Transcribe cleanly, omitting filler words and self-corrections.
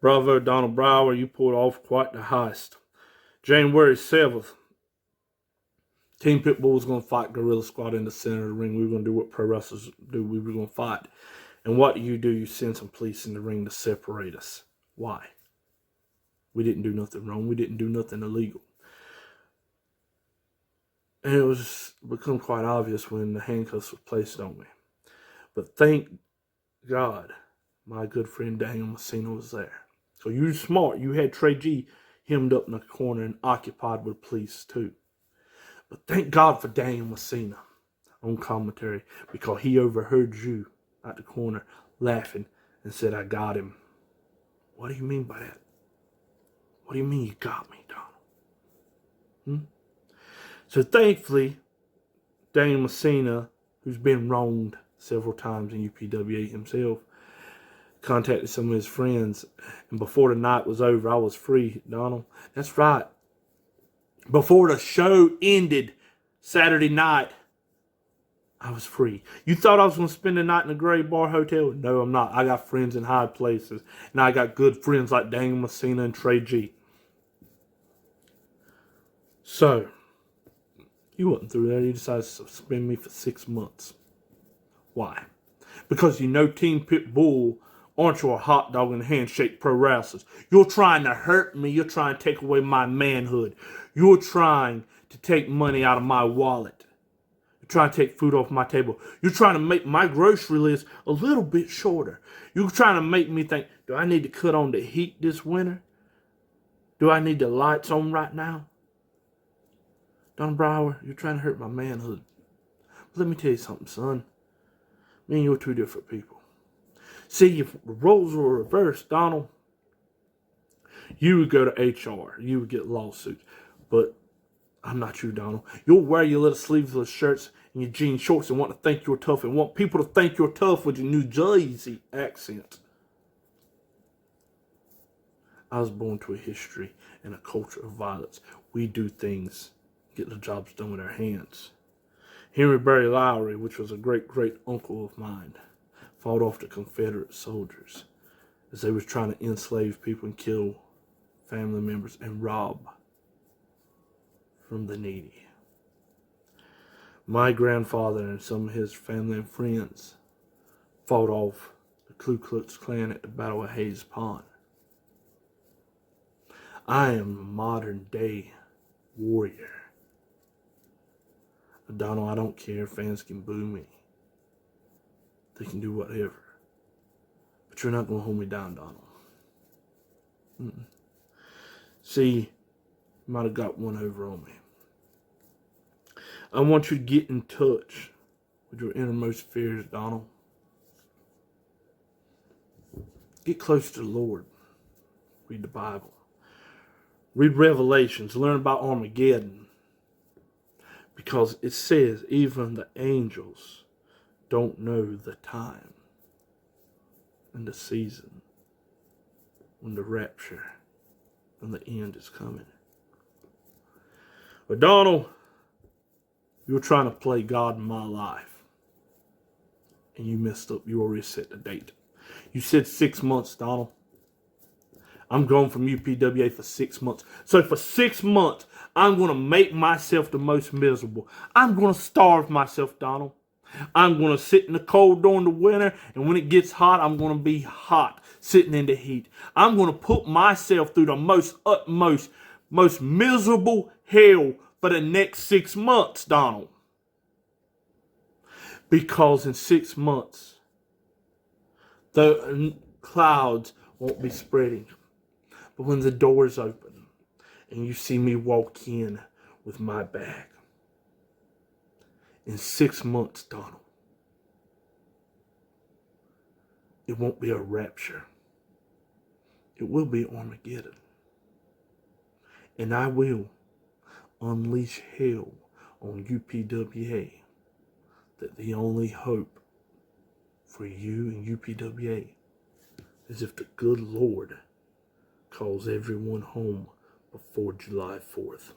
Bravo, Donald Brower, you pulled off quite the heist. January 7th, Team Pitbull was going to fight Gorilla Squad in the center of the ring. We were going to do what pro wrestlers do. We were going to fight. And what do? You send some police in the ring to separate us. Why? We didn't do nothing wrong. We didn't do nothing illegal. And it was become quite obvious when the handcuffs were placed on me. But thank God, my good friend Daniel Messina was there. So you were smart. You had Trey G hemmed up in the corner and occupied with police too. But thank God for Daniel Messina on commentary, because he overheard you at the corner laughing and said, "I got him." What do you mean by that? What do you mean you got me, Donald? So thankfully, Daniel Messina, who's been wronged several times in UPWA himself, contacted some of his friends. And before the night was over, I was free, Donald. That's right. Before the show ended Saturday night, I was free. You thought I was going to spend the night in a Gray Bar Hotel? No, I'm not. I got friends in high places. And I got good friends like Daniel Messina and Trey G. So, you wasn't through there. You decided to suspend me for 6 months. Why? Because you know Team Pitbull aren't you a hot dog and handshake pro wrestlers. You're trying to hurt me. You're trying to take away my manhood. You're trying to take money out of my wallet. You're trying to take food off my table. You're trying to make my grocery list a little bit shorter. You're trying to make me think, do I need to cut on the heat this winter? Do I need the lights on right now? Don Brower, you're trying to hurt my manhood. But let me tell you something, son. Me and you are two different people. See, if the roles were reversed, Donald, you would go to HR. You would get lawsuits. But I'm not you, Donald. You'll wear your little sleeveless shirts and your jean shorts and want to think you're tough and want people to think you're tough with your New Jersey accent. I was born to a history and a culture of violence. We do things, get the jobs done with our hands. Henry Berry Lowry, which was a great-great-uncle of mine, fought off the Confederate soldiers as they was trying to enslave people and kill family members and rob from the needy. My grandfather and some of his family and friends fought off the Ku Klux Klan at the Battle of Hayes Pond. I am a modern-day warrior. Donald, I don't care. Fans can boo me. They can do whatever. But you're not going to hold me down, Donald. See, you might have got one over on me. I want you to get in touch with your innermost fears, Donald. Get close to the Lord. Read the Bible. Read Revelations. Learn about Armageddon. Because it says even the angels don't know the time and the season when the rapture and the end is coming. But Donald, you're trying to play God in my life. And you messed up. You already set the date. You said 6 months, Donald. I'm going from UPWA for 6 months. So for 6 months, I'm going to make myself the most miserable. I'm going to starve myself, Donald. I'm going to sit in the cold during the winter, and when it gets hot, I'm going to be hot, sitting in the heat. I'm going to put myself through the most miserable hell for the next 6 months, Donald. Because in 6 months, the clouds won't be spreading. But when the doors open and you see me walk in with my bag, in 6 months, Donald, it won't be a rapture. It will be Armageddon. And I will unleash hell on UPWA, that the only hope for you and UPWA is if the good Lord calls everyone home before July 4th.